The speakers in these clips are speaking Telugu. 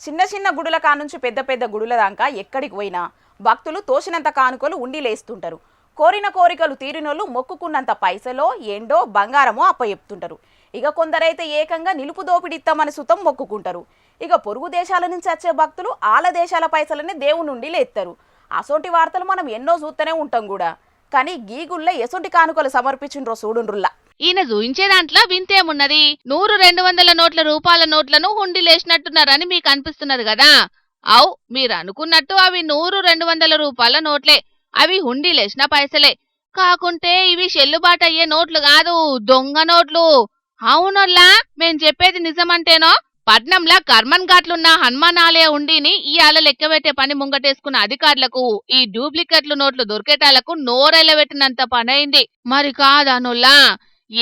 చిన్న చిన్న గుడుల కానుంచి పెద్ద పెద్ద గుడుల దాకా ఎక్కడికి పోయినా భక్తులు తోసినంత కానుకలు ఉండిలేస్తుంటారు. కోరిన కోరికలు తీరినోళ్ళు మొక్కుకున్నంత పైసలో ఎండో బంగారమో అప్పచెప్తుంటారు. ఇక కొందరైతే ఏకంగా నిలుపు దోపిడిస్తామని సుతం మొక్కుకుంటారు. ఇక పొరుగు దేశాల నుంచి వచ్చే భక్తులు ఆల దేశాల పైసలని దేవుని నుండి లేస్తారు. అసొంటి వార్తలు మనం ఎన్నో చూస్తూనే ఉంటాం కూడా. కానీ గీగుళ్ళ ఎసొంటి కానుకలు సమర్పించిండ్రో చూడుండ్రుల్లా. ఈయన చూయించే దాంట్లో వింతేమున్నది? 100-200 నోట్ల రూపాయల నోట్లను హుండీలేసినట్టున్నారని మీకు అనిపిస్తున్నది కదా. అవు, మీరు అనుకున్నట్టు అవి 100-200 రూపాయల నోట్లే. అవి హుండీలేసిన పైసలే. కాకుంటే ఇవి చెల్లుబాటు అయ్యే నోట్లు కాదు, దొంగ నోట్లు. అవునోల్లా, మేం చెప్పేది నిజమంటేనో. పట్నంలా కర్మన్ ఘాట్లున్న హనుమాన్ ఆలయ ఉండిని ఇయాల లెక్కబెట్టే పని ముంగటేసుకున్న అధికారులకు ఈ డూప్లికేట్లు నోట్లు దొరికేటాలకు నోరెళ్ళబెట్టినంత పనైంది. మరి కాదనుల్లా,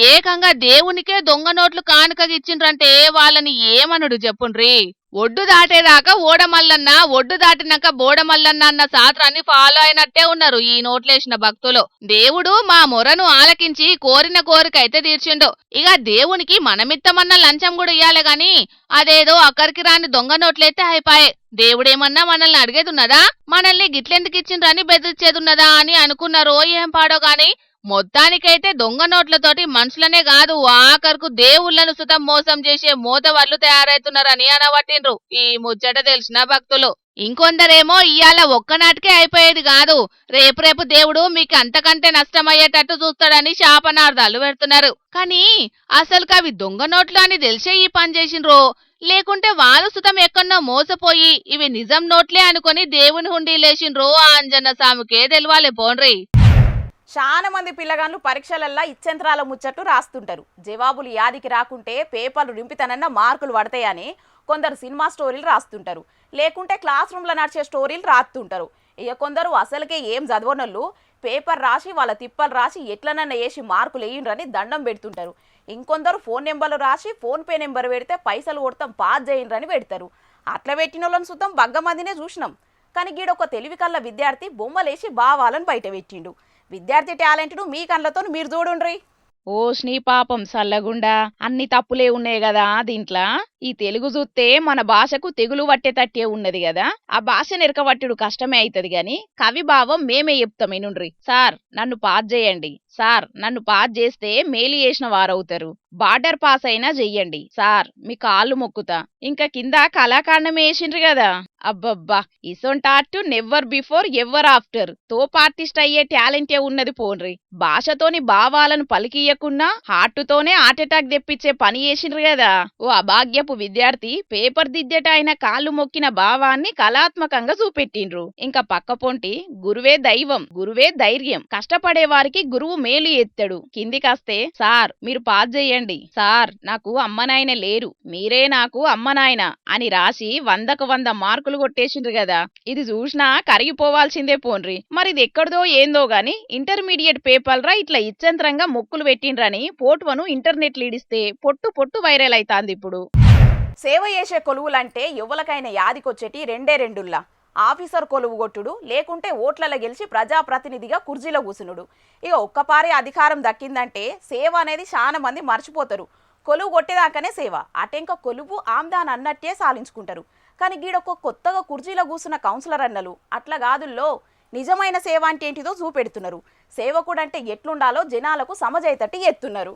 ఏకంగా దేవునికే దొంగ నోట్లు కానుకగిచ్చిండ్రంటే వాళ్ళని ఏమనుడు చెప్పుండ్రి. ఒడ్డు దాటేదాకా ఓడమల్లన్న, ఒడ్డు దాటినాక బోడమల్లన్న అన్న శాస్త్రాన్ని ఫాలో అయినట్టే ఉన్నారు ఈ నోట్లేసిన భక్తులు. దేవుడు మా మొరను ఆలకించి కోరిన కోరికైతే తీర్చిండు. ఇక దేవునికి మనమిత్తమన్న లంచం కూడా ఇయ్యాలే గాని అదేదో అక్కడికి రాని దొంగ నోట్లయితే అయిపాయే. దేవుడేమన్నా మనల్ని అడిగేదున్నదా? మనల్ని గిట్లెందుకు ఇచ్చిండ్రని బెదిరించేదున్నదా అని అనుకున్నారో ఏం పాడో గాని మొత్తానికైతే దొంగ నోట్లతోటి మనుషులనే కాదు, ఆఖరుకు దేవుళ్లను సుతం మోసం చేసే మోతవర్లు తయారైతున్నారని అనబట్టిండ్రు ఈ ముచ్చట తెలిసిన భక్తులు. ఇంకొందరేమో ఇయాల ఒక్కనాటికే అయిపోయేది కాదు, రేపు దేవుడు మీకు అంతకంటే నష్టమయ్యేటట్టు చూస్తాడని శాపనార్థాలు పెడుతున్నారు. కానీ అసలుకి అవి దొంగ నోట్లు అని తెలిసే ఈ పని చేసిండ్రో, లేకుంటే వాళ్ళు సుతం ఎక్కడో మోసపోయి ఇవి నిజం నోట్లే అనుకుని దేవుని హుండీ లేచిండ్రో ఆ అంజన్న సాముకే తెలవాలే పోండ్రి. చాలా మంది పిల్లగాళ్ళు పరీక్షలల్లా ఇచ్చంత్రాల ముచ్చట్లు రాస్తుంటారు. జవాబులు యాదికి రాకుంటే పేపర్లు నింపితనన్న మార్కులు పడతాయని కొందరు సినిమా స్టోరీలు రాస్తుంటారు, లేకుంటే క్లాస్ రూమ్లో నడిచే స్టోరీలు రాస్తుంటారు. ఇక కొందరు అసలుకే ఏం చదవనోళ్ళు పేపర్ రాసి వాళ్ళ తిప్పలు రాసి ఎట్లనన్నా వేసి మార్కులు వేయండ్రని దండం పెడుతుంటారు. ఇంకొందరు ఫోన్ నెంబర్లు రాసి ఫోన్పే నెంబర్ పెడితే పైసలు కొడతాం పాస్ చేయండ్రని పెడతారు. అట్లా పెట్టిన వాళ్ళని సుతం బగ్గమందినే చూసినాం. కానీ గీడొక తెలివి కల్ల విద్యార్థి బొమ్మలేసి భావాలను బయట పెట్టిండు. విద్యార్థి టాలెంట్ను మీ కళ్ళతో మీరు చూడుండ్రి. ఓ నీ పాపం సల్లగుండా, అన్ని తప్పులే ఉన్నాయి కదా దీంట్లో. ఈ తెలుగు చూస్తే మన భాషకు తెగులు పట్టేటట్టే ఉన్నది కదా. ఆ భాష నెరకబట్టుడు కష్టమే అవుతుంది గాని కవి భావం మేమే చెప్తాం వినుండ్రి. సార్ నన్ను పాస్ చేయండి, సార్ నన్ను పాస్ చేస్తే మేలు చేసిన వారవుతారు, బార్డర్ పాస్ అయినా చెయ్యండి సార్, మీ కాళ్ళు మొక్కుతా. ఇంకా కింద కళాకాండం వేసిండ్రు కదా. అబ్బబ్బా, ఇసొంటార్ట్ నెవర్ బిఫోర్ ఎవర్ ఆఫ్టర్. తోప్ ఆర్టిస్ట్ అయ్యే టాలెంటే ఉన్నది పోన్రి. భాషతోని భావాలను పలికియకున్నా హార్టుతోనే హార్ట్ అటాక్ తెప్పించే పని చేసిండ్రు కదా. ఓ అభాగ్యపు విద్యార్థి పేపర్ దిద్దేట ఆయన కాళ్ళు మొక్కిన భావాన్ని కళాత్మకంగా చూపెట్టిండ్రు. ఇంకా పక్కపొంటి గురువే దైవం, గురువే ధైర్యం, కష్టపడే వారికి గురువు మేలు ఎత్తాడు. కిందికస్తే సార్ మీరు పాస్ చేయండి, సార్ నాకు అమ్మనాయన లేరు, మీరే నాకు అమ్మనాయన అని రాసి 100కు 100 మార్కులు కొట్టేసిండ్రు కదా. ఇది చూసినా కరిగిపోవాల్సిందే పోన్రి. మరి ఇది ఎక్కడదో ఏందో గాని ఇంటర్మీడియట్ పేపర్రా ఇట్లా ఇచ్చంత్రంగా మొక్కులు పెట్టిండ్రని పోటువను ఇంటర్నెట్ లీడిస్తే పొట్టు పొట్టు వైరల్ అవుతాంది ఇప్పుడు. సేవ చేసే కొలువులంటే ఎవరికైనా యాదికొచ్చేటి రెండే రెండుల్లా. ఆఫీసర్ కొలువు కొట్టుడు, లేకుంటే ఓట్లలో గెలిచి ప్రజాప్రతినిధిగా కుర్జీలో కూసునుడు. ఇక ఒక్కపారే అధికారం దక్కిందంటే సేవ అనేది చాలా మంది మర్చిపోతారు. కొలువు కొట్టేదాకానే సేవ, అటెంక కొలువు ఆమ్దాన్ అన్నట్టే సాలించుకుంటారు. కానీ గీడొక్క కొత్తగా కుర్జీలో కూసున్న కౌన్సిలర్ అన్నలు అట్లా కాదుల్లో నిజమైన సేవ అంటే ఏంటిదో చూపెడుతున్నారు. సేవకుడు అంటే ఎట్లుండాలో జనాలకు సమజైతట్టి ఎత్తున్నారు.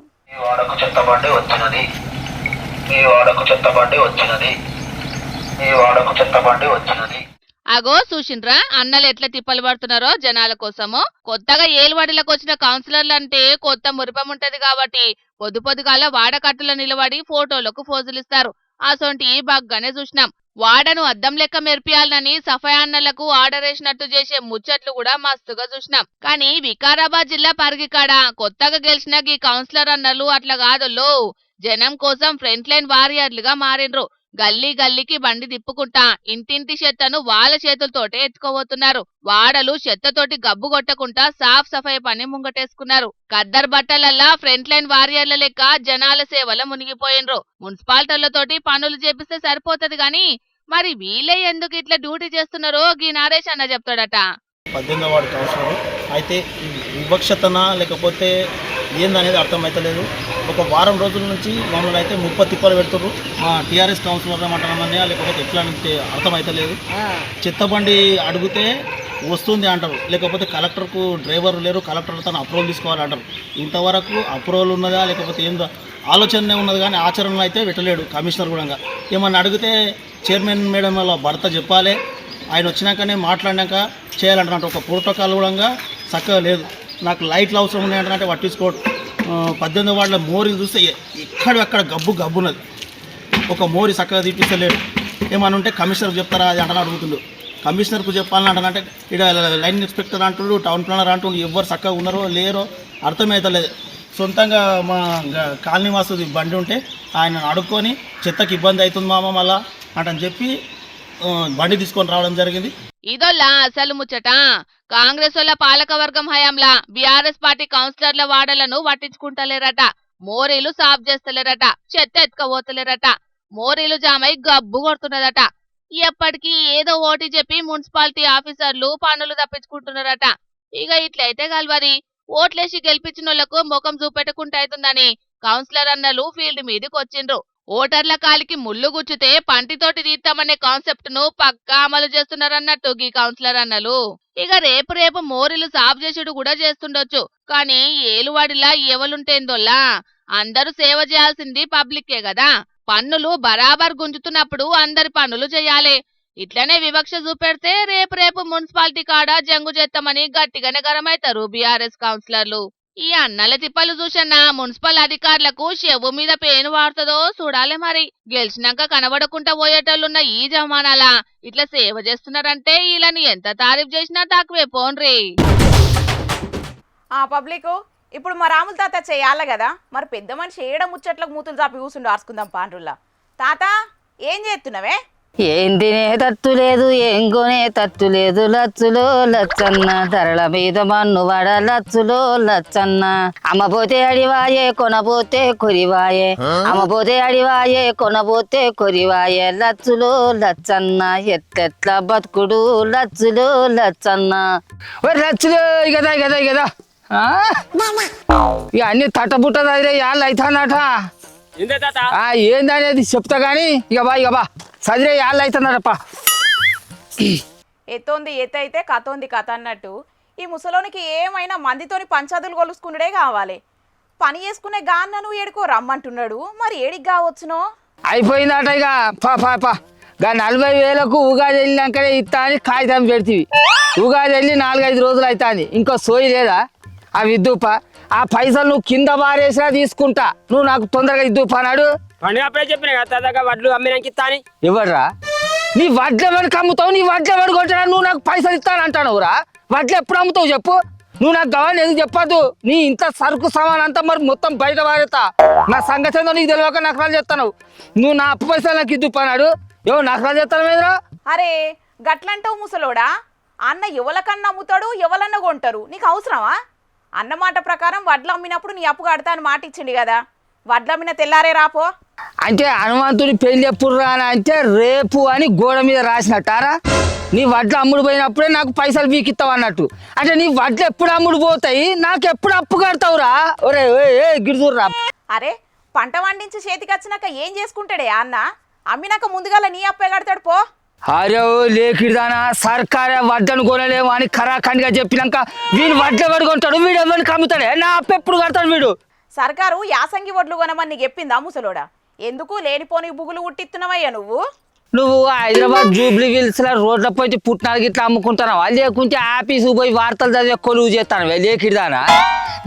అగో చూసిండ్రా అన్నలు ఎట్లా తిప్పలు పడుతున్నారో జనాల కోసము. కొత్తగా ఏలువాడిలకు వచ్చిన కౌన్సిలర్లు అంటే కొత్త మురిపం ఉంటది కాబట్టి పొద్దుగాల వాడకట్టులో నిలబడి ఫోటోలకు ఫోజులిస్తారు. అసొంటి బాగానే చూసినాం. వాడను అద్దం లెక్క మెరిపియాలనని సఫాయి అన్నలకు ఆర్డర్ వేసినట్టు చేసే ముచ్చట్లు కూడా మస్తుగా చూసినాం. కానీ వికారాబాద్ జిల్లా పరిగికాడ కొత్తగా గెలిచిన ఈ కౌన్సిలర్ అన్నలు అట్లా కాదుల్లో, జనం కోసం ఫ్రంట్ లైన్ వారియర్లుగా మారిండ్రు. గల్లీ గల్లీకి బండి తిప్పుకుంటా ఇంటింటి చెత్తను వాళ్ళ చేతులతోటే ఎత్తుకోబోతున్నారు. వాడలు చెత్తతోటి గబ్బు కొట్టకుండా సాఫ్ సఫాయి పని ముంగటేసుకున్నారు. ఖద్దర్ బట్టలల్లా ఫ్రంట్ లైన్ వారియర్ల లెక్క జనాల సేవలో మునిగిపోయినరు. మున్సిపాలిటీలతోటి పనులు చేపిస్తే సరిపోతది గాని మరి వీళ్ళే ఎందుకు ఇట్లా డ్యూటీ చేస్తున్నారో గీ నరేష్ అన్న చెప్తాడట. 18వ వార్డు కౌన్సిలర్ అయితే వివక్షతన లేకపోతే ఏందనేది అర్థమవుతలేదు. ఒక వారం రోజుల నుంచి మమ్మల్ని అయితే 30 తిప్పలు పెడుతుర్రు. మా టీఆర్ఎస్ కౌన్సిలర్ అంటామని లేకపోతే ఎట్లా అంటే అర్థమవుతలేదు. చెత్తబండి అడిగితే వస్తుంది అంటారు, లేకపోతే కలెక్టర్కు డ్రైవర్ లేరు, కలెక్టర్ తను అప్రూవల్ తీసుకోవాలంటారు. ఇంతవరకు అప్రూవల్ ఉన్నదా లేకపోతే ఏందో ఆలోచనే ఉన్నది కానీ ఆచరణలో అయితే పెట్టలేడు కమిషనర్ కూడా. ఏమన్నా అడిగితే చైర్మన్ మేడం వాళ్ళ భర్త చెప్పాలి, ఆయన వచ్చినాకనే మాట్లాడినాక చేయాలంటున్నట్టు. ఒక ప్రోటోకాల్ కూడా చక్కగా లేదు. నాకు లైట్లు అవసరం ఉన్నాయంటే పట్టించుకోడు. 18 వార్డుల మోరీలు చూస్తే ఎక్కడ గబ్బున్నది. ఒక మోరీ చక్కగా తీపిస్తలేడు. ఏమన్నా ఉంటే కమిషనర్కి చెప్తారా అది అంటని అడుగుతుండు. కమిషనర్కు చెప్పాలని అంటానంటే ఇక్కడ లైన్ ఇన్స్పెక్టర్ అంటుండు, టౌన్ ప్లానర్ అంటుండు. ఎవరు చక్కగా ఉన్నారో లేరో అర్థమవుతలేదు. సొంతంగా మా కాలనీ వాసుది బండి ఉంటే ఆయన అడుక్కొని చెత్తకి ఇబ్బంది అవుతుంది మామ మళ్ళా అంటని చెప్పి బండి తీసుకొని రావడం జరిగింది. ఇదోలా అసలు ముచ్చట. కాంగ్రెస్ వాళ్ళ పాలకవర్గం హయాంలా బీఆర్ఎస్ పార్టీ కౌన్సిలర్ల వాడలను పట్టించుకుంటలేరట, మోరీలు సాఫ్ చేస్తలేరట, చెత్త ఎత్తుకపోతలేరట, మోరీలు జామై గబ్బు కొడుతున్నదట. ఎప్పటికీ ఏదో ఓటి చెప్పి మున్సిపాలిటీ ఆఫీసర్లు పనులు తప్పించుకుంటున్నారట. ఇక ఇట్లయితే గల్వరి ఓట్లేసి గెలిపించినోళ్లకు ముఖం చూపెట్టుకుంటైతుందని కౌన్సిలర్ అన్నలు ఫీల్డ్ మీదకి వచ్చిండ్రు. ఓటర్ల కాలికి ముళ్ళు గుచ్చితే పంటితోటి తీస్తామనే కాన్సెప్ట్ ను పక్కా అమలు చేస్తున్నారన్నట్టు గీ కౌన్సిలర్ అన్నలు. ఇక రేపు మోరీలు సాఫ్ చేసుడు కూడా చేస్తుండొచ్చు, కానీ ఏలువాడిలా ఎవలుంటేందోల్లా అందరూ సేవ చేయాల్సింది పబ్లిక్కే కదా. పన్నులు బరాబర్ గుంజుతున్నప్పుడు అందరి పనులు చేయాలి. ఇట్లనే వివక్ష చూపెడితే రేపు మున్సిపాలిటీ కాడ జంగు చేస్తామని గట్టిగానే గరమైతారు బీఆర్ఎస్ కౌన్సిలర్లు. ఈ అన్నల తిప్పలు చూసన్నా మున్సిపల్ అధికారులకు చెవు మీద పేను వాడుతుందో చూడాలి మరి. గెలిచినాక కనబడకుండా పోయేటోళ్ళున్న ఈ జమానాలా ఇట్లా సేవ చేస్తున్నారంటే వీళ్ళని ఎంత తారీఫ్ చేసినా తక్కువే పోన్రీ. పబ్లిక్ ఇప్పుడు మా రాముల తాత చేయాలి కదా, మరి పెద్ద మనిషి ఏడ ముచ్చట్లకు మూతులు చాపి కూర్చుండి ఆడుకుందాం పాండ్రుల్లా. తాత ఏం చేస్తున్నావే? ఏం తినే తత్తు లేదు, ఏం కొనే తత్తు లేదు. లచ్చులో లచ్చన్న ధరల మీద మన్ను వడ లచ్చులో లచ్చన్న. అమ్మపోతే అడివాయే కొనపోతే కొరివాయే, అమ్మపోతే అడివాయే కొనపోతే కొరివాయే. లచ్చులో లచ్చన్న ఎట్లెట్ల బతుకుడు లచ్చులో లచ్చన్న. లచ్చులో కదా కదా కదా ఇక అన్ని తట్టబుట్ట దగ్గర యాళ్ళు అవుతానట. ఏందనేది చెప్తా గానీ ఇక బా చదిరే యాళ్ళు అవుతున్నారప్ప. ఎత్తోంది ఎత్త అయితే కథోంది కథ అన్నట్టు ఈ ముసలోనికి ఏమైనా మందితోని పంచాదులు కొలుసుకున్నాడే కావాలి. పని చేసుకునే గాన్న నువ్వు ఏడుకో రమ్మంటున్నాడు, మరి ఏడికి కావచ్చునో. అయిపోయిందట ఇక పా 40,000కు ఉగాది వెళ్ళినాకనే ఇస్తా అని కాగితం పెడితివి. ఉగాది వెళ్ళి 4-5 రోజులు అవుతుంది, ఇంకో సోయి లేదా? అవి ఇద్దుపా. ఆ పైసలు నువ్వు కింద బారేసినా తీసుకుంటా, నువ్వు నాకు తొందరగా ఇద్దుపా అన్నాడు. వడ్లు అమ్మినాకి ఇస్తాని ఎవర్రా? నీ వడ్ల వరకు అమ్ముతావు, నీ వడ్ల వరకు కొట్టడా నువ్వు నాకు పైసలు ఇస్తాను అంటావురా? వడ్లు ఎప్పుడు అమ్ముతావు చెప్పు? నువ్వు నాకు గవాన్ని ఎందుకు చెప్పద్దు? నీ ఇంత సరుకు సామాన్ అంతా మరి మొత్తం బయట వారేస్తా. నా సంగతి ఏందో నీకు తెలియక నకరాలు చేస్తావు. నువ్వు నా అప్పు పైసలు నాకు ఇద్దుపన్నాడు, ఎవరు నకరాలు చేస్తాను మీదరా? అరే గట్లంటావు ముసలోడా? అన్న ఎవలకన్నా అమ్ముతాడు, ఎవలన్నా కొంటారు, నీకు అవసరమా? అన్నమాట ప్రకారం వడ్లు అమ్మినప్పుడు నీ అప్పు కడతా అని మాట ఇచ్చింది కదా, వడ్లు అమ్మిన తెల్లారే రాపో. అంటే హనుమంతుడి పెళ్లి ఎప్పుడు రానా అంటే రేపు అని గోడ మీద రాసినట్టారా? నీ వడ్లు అమ్ముడు పోయినప్పుడే నాకు పైసలు వీకిస్తావు అన్నట్టు. అంటే నీ వడ్లు ఎప్పుడు అమ్ముడు పోతాయి, నాకు ఎప్పుడు అప్పు కడతావురా? ఒరే గిడుదుర్రా. అరే పంట వండించి చేతికి వచ్చినాక ఏం చేసుకుంటాడే అన్న? అమ్మినాక ముందుగాల నీ అప్పే కడతాడు పో. అరే లేకిదానా, సర్కారే వడ్లను కొనలేము అని ఖరాఖండిగా చెప్పినాక వీడు వడ్లు ఎవరు కొంటాడు, వీడు ఎవరిని కమ్ముతాడే? నా అప్పు ఎప్పుడు కడతాడు వీడు? సర్కారు యాసంగి వడ్లు కొనమని నీకు చెప్పిందా ముసలోడా? ఎందుకు లేనిపోని బుగులు ఉట్టిస్తున్నావయ్యా నువ్వు? నువ్వు హైదరాబాద్ జూబ్లీ హిల్స్ లో రోడ్ల పోయి పుట్టినాలు గిట్లా అమ్ముకుంటున్నావా, లేకుంటే ఆఫీసు పోయి వార్తలు చదివే కొలువు చేస్తాను లేకిదానా?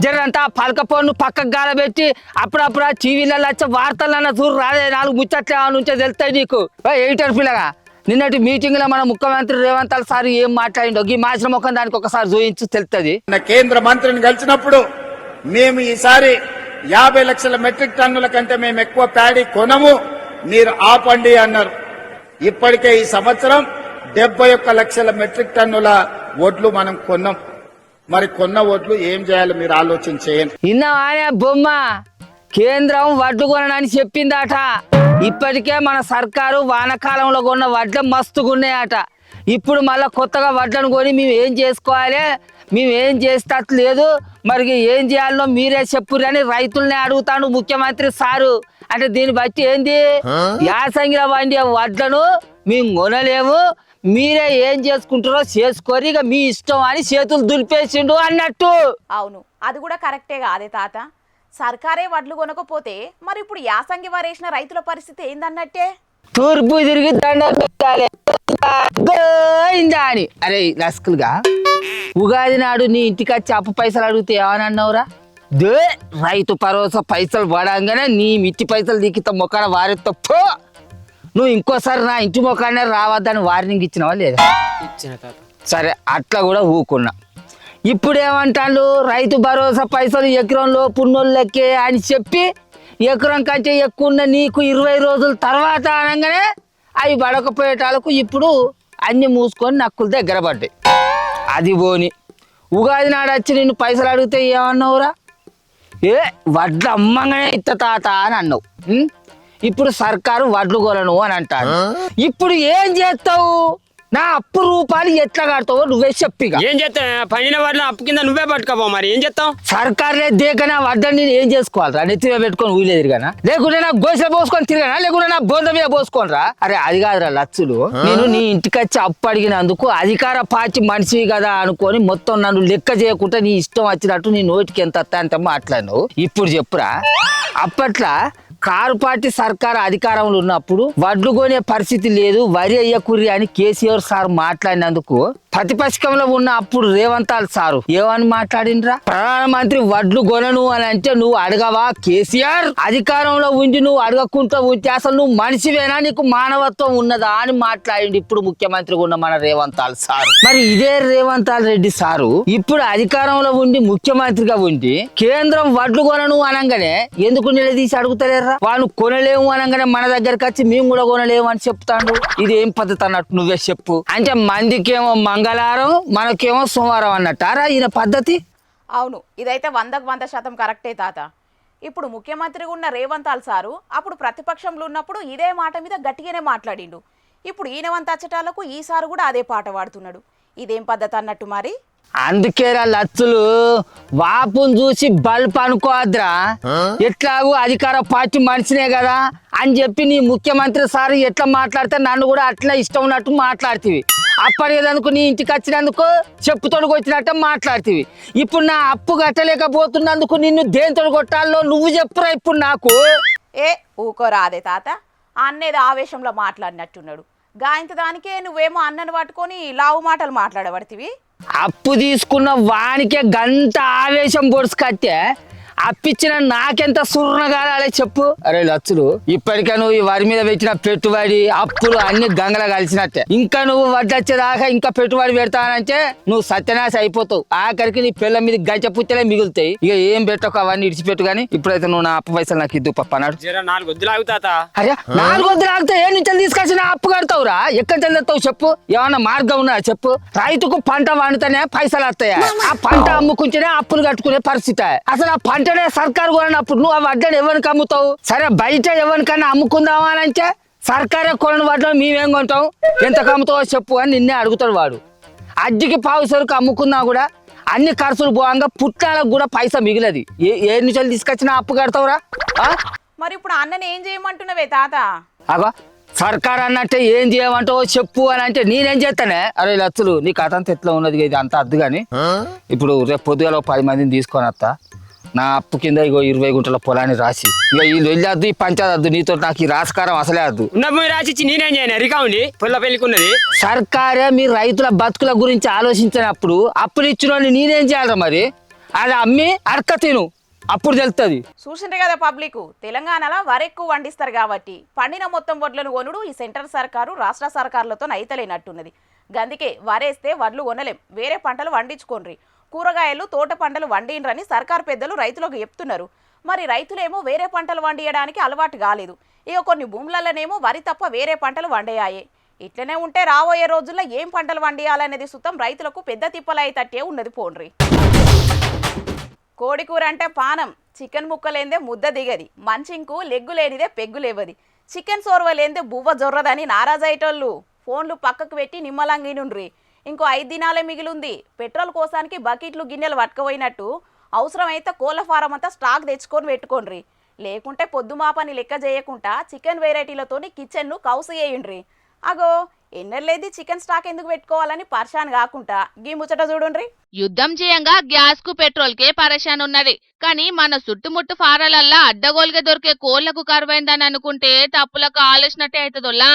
జరంతా పలక పన్ను పక్కకు గాలబెట్టి అప్పుడప్పుడు ఆ టీవీలలో వచ్చే వార్తలన్నా చూడు రాదే, 4 ముచ్చట్లే నుంచే తెలుస్తాయి నీకు. ఎయిటర్ పిల్లగా నిన్నటి మీటింగ్ లో మన ముఖ్యమంత్రి రేవంత్ సార్ ఏం మాట్లాడిండో ఈ మాసిన ముఖం దానికి ఒకసారి చూయించు తెలుస్తుంది. కేంద్ర మంత్రిని కలిసినప్పుడు మేము ఈసారి 50 లక్షల మెట్రిక్ టన్నుల కంటే మేము ఎక్కువ ప్యాడీ కొనము, మీరు ఆపండి అన్నారు. ఇప్పటికే ఈ సంవత్సరం 71 లక్షల మెట్రిక్ టన్నుల వడ్లు మనం కొన్నాం. మరి కొన్న వడ్లు ఏం చేయాలి మీరు ఆలోచన చేయండి. ఇన్నవానే బొమ్మ కేంద్రం వడ్లు కొనని చెప్పిందట. ఇప్పటికే మన సర్కారు వానకాలంలో కొన్న వడ్లు మస్తుగున్నాయట. ఇప్పుడు మళ్ళా కొత్తగా వడ్లను కొని మేము ఏం చేసుకోవాలి? మేమేం చేస్తట్లేదు మరి ఏం చేయాలో మీరే చెప్పురు అని రైతుల్ని అడుగుతాడు ముఖ్యమంత్రి సారు. అంటే దీన్ని బట్టి ఏంది యాసంగిలో వండే వడ్లను మేము కొనలేము, మీరే ఏం చేసుకుంటారో చేసుకోరి, ఇక మీ ఇష్టం అని చేతులు దులిపేసిండు అన్నట్టు. అవును, అది కూడా కరెక్టే కాదే తాత. సర్కారే వడ్లు కొనకపోతే మరి ఇప్పుడు యాసంగి వారేసిన రైతుల పరిస్థితి ఏందన్నట్టే. తూర్పు తిరిగి దండ పెట్టాలి గోయిందా అని. అరే లస్కులుగా ఉగాది నాడు నీ ఇంటికి వచ్చి అప్పు పైసలు అడిగితే ఏమని అన్నావురా? దే రైతు భరోసా పైసలు పడంగానే నీ మిట్టి పైసలు దిక్కిత మొక్కన వారితో పో, నువ్వు ఇంకోసారి నా ఇంటి మొక్కనే రావద్దని వార్నింగ్ ఇచ్చినావా లేదా? ఇచ్చిన తాత. సరే అట్లా కూడా ఊకున్నా. ఇప్పుడు ఏమంటాడు, రైతు భరోసా పైసలు ఎకరం లోపున్నోళ్ళకే అని చెప్పి ఎకరం కంటే ఎక్కువ ఉన్న నీకు 20 రోజుల తర్వాత అనగానే అవి పడకపోయేటాలకు ఇప్పుడు అన్ని మూసుకొని నక్కులు దగ్గర పడ్డాయి. అది పోని ఉగాది నాడు వచ్చి నిన్ను పైసలు అడిగితే ఏమన్నావురా? ఏ వడ్లు అమ్మంగానే ఇత్త తాత అని అన్నావు. ఇప్పుడు సర్కారు వడ్లు కొలను అని అంటాడు. ఇప్పుడు ఏం చేస్తావు? నా అప్పు రూపాయలు ఎట్లా కడతావో నువ్వే చెప్పిగా. ఏం చేస్తావు? పండిన వాటిని అప్పు కింద నువ్వే పట్టుకోపో, మరి ఏం చేస్తావు? సర్కారులే దేకనా వడ్డని నేను ఏం చేసుకోవాలరా? నెత్తిగా పెట్టుకొని ఊళ్ళే తిరిగానా, లేకుంటే నా గోసె పోసుకొని తిరిగానా, లేకుంటే నా బోంద మీద పోసుకొని రా? అరే అది కాదురా లచ్చులు, నేను నీ ఇంటికి వచ్చి అప్పు అడిగినందుకు అధికార పార్టీ మనిషివి కదా అనుకొని మొత్తం నన్ను లెక్క చేయకుండా నీ ఇష్టం వచ్చినట్టు నీ నోటికి ఎంత అంత మాట్లాడినావు. ఇప్పుడు చెప్పురా, అప్పట్లో కారు పార్టీ సర్కారు అధికారంలో ఉన్నప్పుడు వడ్లు కొనే పరిస్థితి లేదు, వరి అయ్యకుర్రి అని కేసీఆర్ సార్ మాట్లాడినందుకు ప్రతిపక్షంలో ఉన్న అప్పుడు రేవంతాల్ సారు ఏమని మాట్లాడిండ్రా? ప్రధానమంత్రి వడ్లు కొనను అని అంటే నువ్వు అడగవా కేసీఆర్? అధికారంలో ఉండి నువ్వు అడగకుండా ఉంటే అసలు నువ్వు మనిషివేనా, నీకు మానవత్వం ఉన్నదా అని మాట్లాడింది ఇప్పుడు ముఖ్యమంత్రిగా ఉన్న మన రేవంతాల్ సారు. మరి ఇదే రేవంతాల్ రెడ్డి సారు ఇప్పుడు అధికారంలో ఉండి ముఖ్యమంత్రిగా ఉండి కేంద్రం వడ్లు కొనను అనగానే ఎందుకు నిలదీసి అడుగుతలేరా? వాళ్ళు కొనలేము అనగానే మన దగ్గరకు వచ్చి మేము కూడా కొనలేము అని చెప్తాడు. ఇది ఏం పద్ధతి అన్నట్టు నువ్వే చెప్పు. అంటే మందికేమో మంగళవారం మనకేమో సోమవారం అన్నట్టారా ఈయన పద్ధతి? అవును, ఇదైతే 100% కరెక్టే తాత. ఇప్పుడు ముఖ్యమంత్రిగా ఉన్న రేవంతాల్ సారు అప్పుడు ప్రతిపక్షంలో ఉన్నప్పుడు ఇదే మాట మీద గట్టిగానే మాట్లాడిండు. ఇప్పుడు ఈయన వంత అచ్చటాలకు ఈసారి కూడా అదే పాట పాడుతున్నాడు. ఇదేం పద్ధతి అన్నట్టు మరి? అందుకేరా లచ్చులు వాపును చూసి బల్బ్ అనుకోవద్రా. ఎట్లాగూ అధికార పార్టీ మనిషినే కదా అని చెప్పి నీ ముఖ్యమంత్రి సార్ ఎట్లా మాట్లాడితే నన్ను కూడా అట్లా ఇష్టం ఉన్నట్టు మాట్లాడుతీవి. అప్పటికేదనుకో నీ ఇంటికి వచ్చినందుకు చెప్పుతోడు వచ్చినట్టు మాట్లాడుతీవి. ఇప్పుడు నా అప్పు కట్టలేకపోతున్నందుకు నిన్ను దేంతో కొట్టాలో నువ్వు చెప్పురా ఇప్పుడు నాకు. ఏ ఊకోరాదే తాత, అన్నేది ఆవేశంలో మాట్లాడినట్టున్నాడు. గాయంత దానికే నువ్వేమో అన్నను పట్టుకొని లావు మాటలు మాట్లాడబడితివి. అప్పు తీసుకున్న వానికే గంట ఆవేశం పొడుచుకట్టే అప్పిచ్చిన నాకెంత సుర్ణ కాలాలే చెప్పు. అరే లచ్చులు, ఇప్పటికే నువ్వు ఈ వరి మీద పెట్టిన పెట్టుబడి అప్పులు అన్ని గంగల కలిసినట్టే. ఇంకా నువ్వు వడ్డొచ్చేదాకా ఇంకా పెట్టుబడి పెడతానంటే నువ్వు సత్యనాశ అయిపోతావు. ఆఖరికి నీ పిల్ల మీద గంట పుచ్చలే మిగులుతాయి. ఇక ఏం పెట్టకు అవన్నీ ఇడిచిపెట్టు. కానీ ఇప్పుడైతే నువ్వు నా అప్పు పైసలు నాకు ఇద్దు పప్పన్నాడు. 4 వద్దులు ఆగుతాత. అరే 4 వద్దులు ఆగితే ఏ నుంచి తీసుకొచ్చి నా అప్పు కడతావురా? ఎక్కడ చెల్లుతావు చెప్పు? ఏమన్నా మార్గం ఉన్నా చెప్పు? రైతుకు పంట వండితేనే పైసలు వస్తాయా? ఆ పంట అమ్ముకుంటేనే అప్పులు కట్టుకునే పరిస్థితి. అసలు ఆ పంట సర్కారు కొనప్పుడు నువ్వు ఆ వడ్డని ఎవరికి అమ్ముతావు? సరే బయట ఎవరికైనా అమ్ముకుందామా అని అంటే సర్కారే కొనని వడ్డను మేమేం కొంటాం, ఎంతకు అమ్ముతావో చెప్పు అని నిన్నే అడుగుతాడు వాడు. అడ్డికి పావు సరుకు అమ్ముకున్నా కూడా అన్ని ఖర్చులు పోగా పుట్టాలకు కూడా పైసా మిగిలది. ఏ నుంచి తీసుకొచ్చినా అప్పు కడతావురా? మరి ఇప్పుడు అన్నని ఏం చేయమంటున్నావే తాత? అగో సర్కారు అన్నట్టే ఏం చేయమంటావో చెప్పు అని అంటే నేనేం చేస్తానే? అరే లచ్చులు, నీ కథ అంతా ఎట్లా ఉన్నది, ఇది అంత అద్దు. కానీ ఇప్పుడు రేపు పొద్దుగాల 10 మందిని తీసుకొని వస్తా. నా అప్పు కింద ఇగో 20 గుంటల పొలాన్ని రాసి, ఇక వీళ్ళు వెళ్ళొద్దు, ఈ పంచాయత్ నీతో నాకు ఈ రాజకారం అసలే వద్దు. ఉన్న భూమి రాసిచ్చి నేనేం చేయను? రికా ఉండి పొల్ల పెళ్ళికున్నది. సర్కారే మీ రైతుల బతుకుల గురించి ఆలోచించినప్పుడు అప్పులు ఇచ్చిన నేనేం చేయాలి మరి? అది అమ్మి అడక తిను, అప్పుడు తెలుస్తుంది. చూసిండ్రు కదా పబ్లిక్, తెలంగాణలో వరెక్కువ వండిస్తారు కాబట్టి పండిన మొత్తం వడ్లను కొనుడు ఈ సెంట్రల్ సర్కారు రాష్ట్ర సర్కారులతో అయితలేనట్టున్నది. గందుకే వరేస్తే వడ్లు కొనలేం, వేరే పంటలు వండించుకోండి. కూరగాయలు తోట పంటలు వండినరని సర్కారు పెద్దలు రైతులకు చెప్తున్నారు. మరి రైతులేమో వేరే పంటలు వండియడానికి అలవాటు కాలేదు. ఇక కొన్ని భూములలోనేమో వరి తప్ప వేరే పంటలు వండేయాయే. ఇట్లనే ఉంటే రాబోయే రోజుల్లో ఏం పంటలు వండియాలనేది సుతం రైతులకు పెద్ద తిప్పలై తట్టే ఉన్నది పోండ్రి. కోడికూర అంటే పానం, చికెన్ ముక్కలేందే ముద్ద దిగది, మంచింకు లెగ్గు లేనిదే పెగ్గు లేవది, చికెన్ సోర్వ లేందే బువ్వ జొర్రదని నారాజయ్యేటోళ్ళు ఫోన్లు పక్కకు పెట్టి నిమ్మలంగినుండ్రి. ఇంకో 5 దినాలే మిగిలింది. పెట్రోల్ కోసానికి బకెట్లు గిన్నెలు పట్టుకుపోయినట్టు అవసరమైతే కోళ్ళ ఫారం అంతా స్టాక్ తెచ్చుకొని పెట్టుకోండి. లేకుంటే పొద్దుమాపని లెక్క చేయకుండా చికెన్ వెరైటీలతోని కిచెన్ను కౌసు చేయండి. అగో ఎన్నెల్లేది చికెన్ స్టాక్ ఎందుకు పెట్టుకోవాలని పరేషాన్ కాకుండా గీ ముచ్చట చూడుండ్రి. యుద్ధం చేయంగా గ్యాస్ కు పెట్రోల్ కే పరేషాన్ ఉన్నది. కానీ మన చుట్టుముట్టు ఫారాలల్లా అడ్డగోలుగా దొరికే కోళ్లకు కరువైందని అనుకుంటే తప్పులకు ఆలోచనట్టే అవుతుందోల్లా.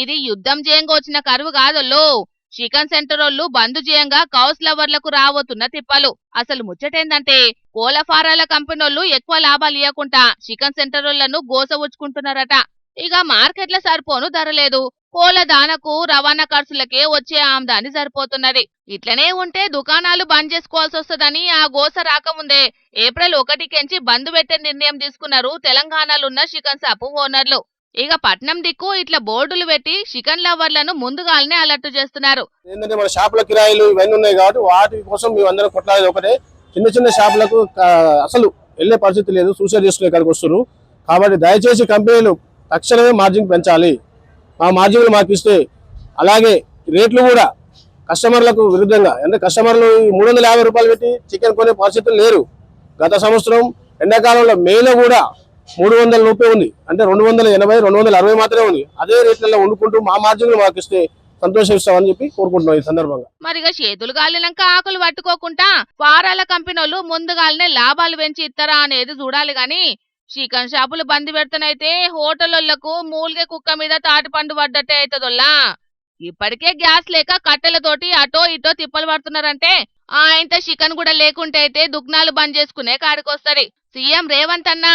ఇది యుద్ధం చేయంగా వచ్చిన కరువు కాదోళ్ళు. చికెన్ సెంటర్ వాళ్ళు బంద్ చేయంగా కౌస్ లవర్లకు రాబోతున్న తిప్పలు. అసలు ముచ్చటేందంటే కోళ్ల ఫారాల కంపెనీలు ఎక్కువ లాభాలు ఇవ్వకుండా చికెన్ సెంటర్ వాళ్ళను గోసవుచ్చుకుంటున్నారట. ఇక మార్కెట్ల సరిపోను ధర లేదు. కోళ్ల దానకు రవాణా ఖర్చులకే వచ్చే ఆమ్దాని సరిపోతున్నది. ఇట్లనే ఉంటే దుకాణాలు బంద్ చేసుకోవాల్సి వస్తుందని ఆ గోస రాకముందే ఏప్రిల్ 1కెంచి బంద్ పెట్టే నిర్ణయం తీసుకున్నారు తెలంగాణలో ఉన్న చికెన్ షాపు ఓనర్లు. ఇక పట్నం దిక్కు ఇట్లా బోర్డులు పెట్టి చికెన్ లవర్లను ముందుగానే అలర్ట్ చేస్తున్నారు. ఏంటంటే మన షాపుల కిరాయిలు ఇవన్నీ ఉన్నాయి కాబట్టి వాటి కోసం మేము అందరం కొట్లాడేది ఒకటే. చిన్న చిన్న షాపులకు అసలు వెళ్లే పరిస్థితి లేదు, సూసైడ్ చేసుకునే కాడికి వస్తున్నారు. కాబట్టి దయచేసి కంపెనీలు తక్షణమే మార్జిన్ పెంచాలి. ఆ మార్జిన్లు మాకు ఇస్తే, అలాగే రేట్లు కూడా కస్టమర్లకు విరుద్ధంగా, అంటే కస్టమర్లు 350 రూపాయలు పెట్టి చికెన్ కొనే పరిస్థితులు లేరు. గత సంవత్సరం ఎండాకాలంలో మేలో కూడా 330 ఉంది, అంటే 280, 260 మాత్రమే ఉంది. అదే రేట్లలో వండుకుంటూ మా మార్జిన్లు మాకు ఇస్తే సంతోషిస్తామని చెప్పి కోరుకుంటున్నాం ఈ సందర్భంగా. మరిగా చేతులు గాలినాక ఆకులు పట్టుకోకుండా ఫారాల కంపెనీలు ముందుగానే లాభాలు పెంచి ఇస్తారా అనేది చూడాలి. గాని చికెన్ షాపులు బంద్ పెడతానైతే హోటళ్లకు మూలిగే కుక్క మీద తాటిపండు పడ్డట్టే అవుతుందోల్లా. ఇప్పటికే గ్యాస్ లేక కట్టెలతోటి అటో ఇటో తిప్పలు పడుతున్నారంటే ఆయనతో చికెన్ కూడా లేకుంటే అయితే దుగ్నాలు బంద్ చేసుకునే కాడికొస్తది. సీఎం రేవంత్ అన్న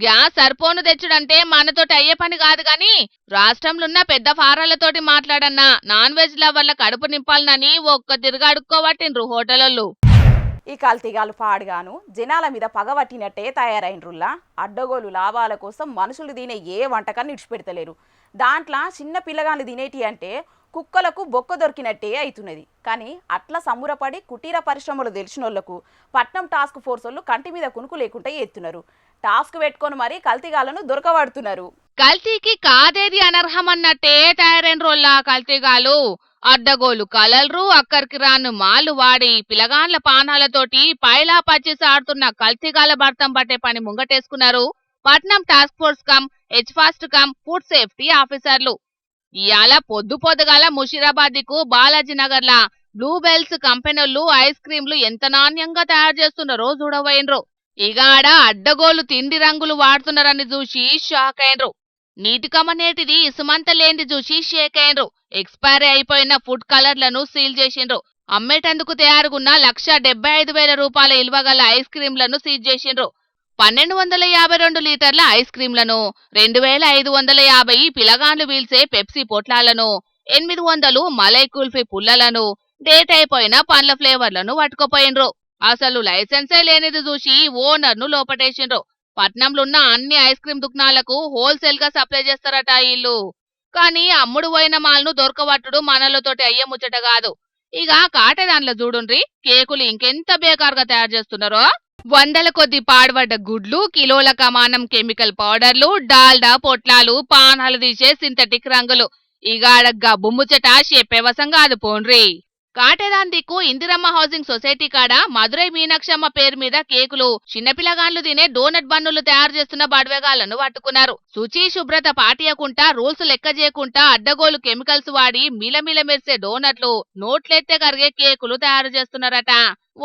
గ్యాస్ సరిపోను తెచ్చుడంటే మనతోటి అయ్యే పని కాదు గాని రాష్ట్రంలో ఉన్న పెద్ద ఫారాలతోటి మాట్లాడన్నా నాన్ వెజ్ లవర్ల కడుపు నింపాలనని ఒక్క తిరుగు అడుక్కోబట్టిండ్రు హోటళ్ళు. ఈ కల్తీగాలు పాడుగాను జనాల మీద పగబట్టినట్టే తయారైనరుల్లా. అడ్డగోలు లాభాల కోసం మనుషులు తినే ఏ వంటకాన్ని విడిచిపెడతలేరు. దాంట్లో చిన్న పిల్లగాళ్ళు తినేటి అంటే కుక్కలకు బొక్క దొరికినట్టే అవుతున్నది. కానీ అట్లా సమ్మురపడి కుటీర పరిశ్రమలు తెలిసినోళ్లకు పట్నం టాస్క్ ఫోర్స్ వాళ్ళు కంటి మీద కునుకు లేకుండా ఎత్తున్నారు. టాస్క్ పెట్టుకొని మరీ కల్తీగాలను దొరకబడుతున్నారు. కల్తీకి కాదేది అనర్హమన్నట్టే తయారైన రోల్లా కల్తీగాలు. అడ్డగోలు కలర్రు అక్కరికి రాను మాలు వాడి పిలగాండ్ల పానాలతోటి పైలా పచ్చిసి ఆడుతున్న కల్తీగాల భర్తం పట్టే పని ముంగటేసుకున్నారు పట్నం టాస్క్ ఫోర్స్ కమ్ హెచ్ఫాస్ట్ కమ్ ఫుడ్ సేఫ్టీ ఆఫీసర్లు. ఇయాల పొద్దుగాల ముషీరాబాద్ కు బాలాజీ నగర్ లా బ్లూ బెల్స్ కంపెనీలు ఐస్ క్రీంలు ఎంత నాణ్యంగా తయారు చేస్తున్నారో చూడబోయినరు. ఇగాడ అడ్డగోలు తిండి రంగులు వాడుతున్నారని చూసి షాక్ అయినరు. నీటికమ్మనేటిది ఇసుమంత లేనిది చూసి షేక్ అయినరు. ఎక్స్పైరీ అయిపోయిన ఫుడ్ కలర్లను సీల్ చేసిండ్రు. అమ్మేటందుకు తయారుగున్న 1,75,000 రూపాయల ఇల్వగల ఐస్ క్రీంలను సీజ్ చేసిండ్రు. 1,252 లీటర్ల ఐస్ క్రీంలను, 2,550 పిలగాండ్లు వీల్సే పెప్సీ పొట్లాలను, 800 మలై కుల్ఫీ పుల్లలను, డేట్ అయిపోయిన పండ్ల ఫ్లేవర్లను పట్టుకుపోయిండ్రు. అసలు లైసెన్సే లేనిది చూసి ఓనర్ను లోపటేసిండ్రు. పట్నంలున్న అన్ని ఐస్ క్రీం దుకాణాలకు హోల్సేల్ గా సప్లై చేస్తారట ఇల్లు. కానీ అమ్ముడు పోయిన మాల్ను దొరకబట్టుడు మనలతోటి అయ్యే ముచ్చట కాదు. ఇక కాటేదాన్ల చూడుండ్రి కేకులు ఇంకెంత బేకారుగా తయారు చేస్తున్నారో. 100ల కొద్ది పాడుబడ్డ గుడ్లు, కిలోల కమానం కెమికల్ పౌడర్లు, డాల్డా పొట్లాలు, పానాలు తీసే సింథటిక్ రంగులు. ఇక గబ్బు ముచ్చట చెప్పేవసం కాదు పోండ్రి. కాటేదాన్ దిక్కు ఇందిరమ్మ హౌసింగ్ సొసైటీ కాడ మధురై మీనాక్షమ్మ పేరు మీద కేకులు, చిన్నపిల్లగాండ్లు తినే డోనట్ బన్నులు తయారు చేస్తున్న బడవేగాళ్లను పట్టుకున్నారు. శుచి శుభ్రత పాటియకుండా రూల్స్ లెక్క చేయకుండా అడ్డగోలు కెమికల్స్ వాడి మిలమిల మెరిసే డోనట్లు, నోట్లెత్తే కరిగే కేకులు తయారు చేస్తున్నారట.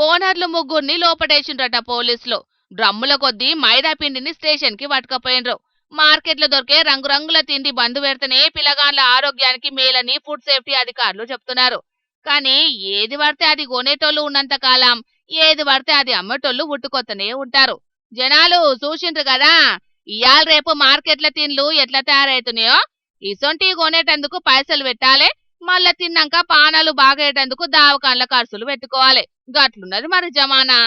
ఓనర్లు 3 లోపటేసిండ్రట పోలీసులు. డ్రమ్ముల కొద్దీ మైదా పిండిని స్టేషన్ కి పట్టుకపోయినరు. మార్కెట్లో దొరికే రంగురంగుల తిండి బంద్ పెడితేనే పిల్లగాండ్ల ఆరోగ్యానికి మేలని ఫుడ్ సేఫ్టీ అధికారులు చెప్తున్నారు. కానీ ఏది పడితే అది కొనేటోళ్ళు ఉన్నంత కాలం ఏది పడితే అది అమ్మేటోళ్ళు ఉట్టుకొత్తనే ఉంటారు. జనాలు చూసిండ్రు కదా ఇయాల రేపు మార్కెట్ల తిండ్లు ఎట్లా తయారైతున్నాయో. ఇసొంటి కొనేటందుకు పైసలు పెట్టాలి, మళ్ళా తిన్నాక పానాలు బాగేటందుకు దావకాన్ల ఖర్చులు పెట్టుకోవాలి. గట్లున్నది మరి జమానా.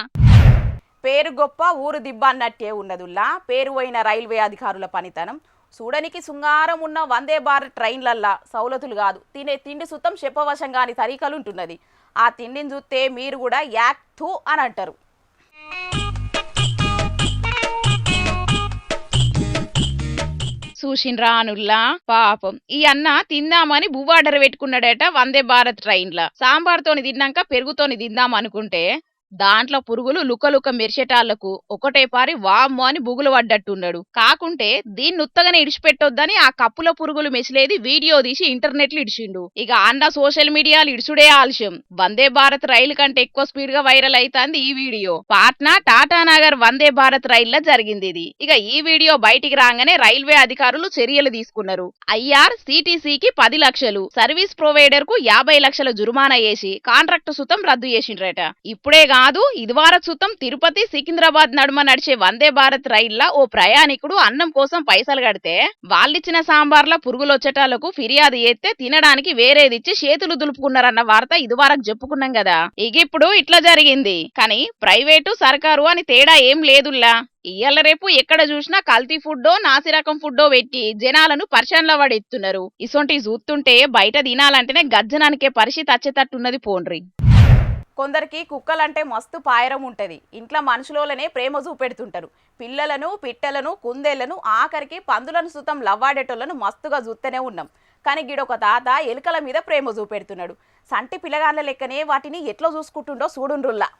పేరు గొప్ప ఊరు దిబ్బ అన్నట్టే ఉన్నదుల్లా పేరు పోయిన రైల్వే అధికారుల పనితనం. చూడనికి శృంగారం ఉన్న వందే భారత్ ట్రైన్లల్లా సౌలతులు కాదు, తినే తిండి సుతం చెప్పవశంగాని తరీకలు ఉంటున్నది. ఆ తిండిని చూస్తే మీరు కూడా యాక్తూ అని అంటారు. చూసిండ్రా అనుల్లా పాపం ఈ అన్న తిందామని బువ్వార్డర్ పెట్టుకున్నాడట వందే భారత్ ట్రైన్ల సాంబార్తోని తిన్నాక పెరుగుతోని తిందాం అనుకుంటే దాంట్లో పురుగులు లుకలుక మెరిసేటాళ్లకు ఒకటే పారి వామ్మో అని బుగులు పడ్డట్టున్నాడు. కాకుంటే దీన్ని ఉత్తగానే ఇడిచిపెట్టొద్దని ఆ కప్పుల పురుగులు మెసిలేది వీడియో తీసి ఇంటర్నెట్ లో ఇడిచిండు. ఇక అన్న సోషల్ మీడియాలు ఇడుచుడే ఆలస్యం. వందే భారత్ రైలు కంటే ఎక్కువ స్పీడ్ గా వైరల్ అయితాంది ఈ వీడియో. పాట్నా టాటానగర్ వందే భారత్ రైల్లో జరిగింది ఇది. ఇక ఈ వీడియో బయటికి రాగానే రైల్వే అధికారులు చర్యలు తీసుకున్నారు. IRCTCకి 10 లక్షలు, సర్వీస్ ప్రొవైడర్ కు 50 లక్షల జుర్మానా వేసి కాంట్రాక్ట్ సుతం రద్దు చేసిండ్రట. ఇప్పుడే కాదు ఇదివారకు సుతం తిరుపతి సికింద్రాబాద్ నడుమ నడిచే వందే భారత్ రైల్లో ఓ ప్రయాణికుడు అన్నం కోసం పైసలు కడితే వాళ్ళిచ్చిన సాంబార్ల పురుగులొచ్చటాలకు ఫిర్యాదు చేస్తే తినడానికి వేరేదిచ్చి చేతులు దులుపుకున్నారన్న వార్త ఇదివరకు చెప్పుకున్నాం కదా. ఇప్పుడు ఇట్లా జరిగింది. కానీ ప్రైవేటు సర్కారు అని తేడా ఏం లేదుల్లా. ఇయ్యాల రేపు ఎక్కడ చూసినా కల్తీ ఫుడ్డో నాసిరకం ఫుడ్డో పెట్టి జనాలను పరిచయంలో పడెత్తున్నారు. ఇసొంటి చూస్తుంటే బయట తినాలంటేనే గజ్జనానికే పరిస్థితి వచ్చేటట్టున్నది పోండ్రి. కొందరికి కుక్కలంటే మస్తు పాయరం ఉంటుంది. ఇంట్లో మనుషులోనే ప్రేమ చూపెడుతుంటారు. పిల్లలను పిట్టలను కుందేళ్లను ఆఖరికి పందులను సుతం లవ్వాడేటోళ్లను మస్తుగా చూస్తూనే ఉన్నాం. కానీ గిడొక తాత ఎలుకల మీద ప్రేమ చూపెడుతున్నాడు. సంటి పిల్లగాళ్ళ లెక్కనే వాటిని ఎట్లా చూసుకుంటుండో చూడుండ్రుల్లా.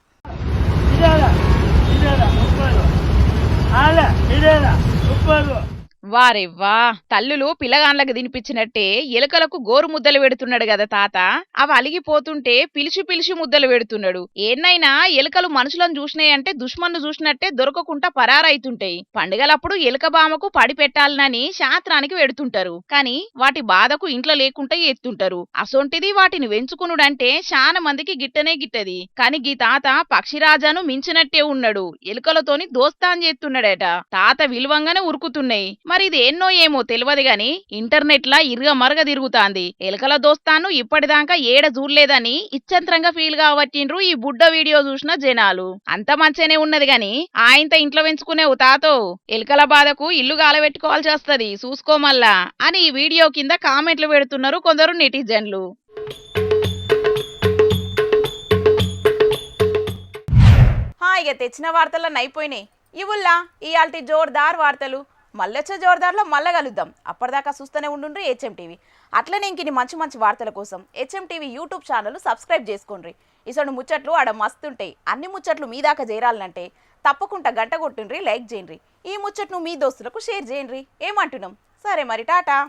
వారెవ్వా తల్లులు పిల్లగాండ్లకు తినిపించినట్టే ఎలుకలకు గోరు ముద్దలు పెడుతున్నాడు కదా తాత. అవి అలిగిపోతుంటే పిలిచి పిలిచి ముద్దలు పెడుతున్నాడు. ఏన్నైనా ఎలుకలు మనుషులను చూసినాయంటే దుష్మన్ను చూసినట్టే దొరకకుండా పరారైతుంటాయి. పండుగలప్పుడు ఎలుక బామకు పడి పెట్టాలనని శాస్త్రానికి వెడుతుంటారు. కానీ వాటి బాధకు ఇంట్లో లేకుండా ఎత్తుంటారు. అసొంటిది వాటిని వెంచుకునుడంటే చాలా మందికి గిట్టనే గిట్టది. కానీ గీ తాత పక్షిరాజాను మించినట్టే ఉన్నాడు. ఎలుకలతోని దోస్తాన్ చేస్తున్నాడట. తాత విలువంగానే ఉరుకుతున్నాయి. మరి ఇది ఎన్నో ఏమో తెలియదు గాని ఇంటర్నెట్ లా ఇరుగ మరగ తిరుగుతాంది. ఎలుకల దోస్తాను ఇప్పటిదాకా ఏడ చూడలేదని ఇచ్చంత్రంగా ఫీల్ కావట్టిండ్రు ఈ బుడ్డ వీడియో చూసిన జనాలు. అంత మంచిగానే ఉన్నది గాని ఆయనతో ఇంట్లో పెంచుకునేవు తాతో ఎలుకల బాధకు ఇల్లు గాలబెట్టుకోవాల్సి వస్తది చూసుకోమల్లా అని ఈ వీడియో కింద కామెంట్లు పెడుతున్నారు కొందరు నెటిజన్లు. ఇక తెచ్చిన వార్తలన్నీ అయిపోయినాయి. ఇవుల్లా ఇయాల్టి జోర్దార్ వార్తలు. మళ్ళొచ్చే జోర్దార్లో మళ్ళా కలుద్దాం. అప్పటిదాకా చూస్తూనే ఉండుండ్రి HM TV. అట్లనే ఇంకిని మంచి మంచి వార్తల కోసం HM TV YouTube channel subscribe చేసుకోండి. ఇసడు ముచ్చట్లు ఆడ మస్తుంటాయి. అన్ని ముచ్చట్లు మీ దాకా చేరాలంటే తప్పకుండా గంట కొట్టుండ్రి, లైక్ చేయండి. ఈ ముచ్చట్ను మీ దోస్తులకు షేర్ చేయండి. ఏమంటున్నాం? సరే మరి టాటా.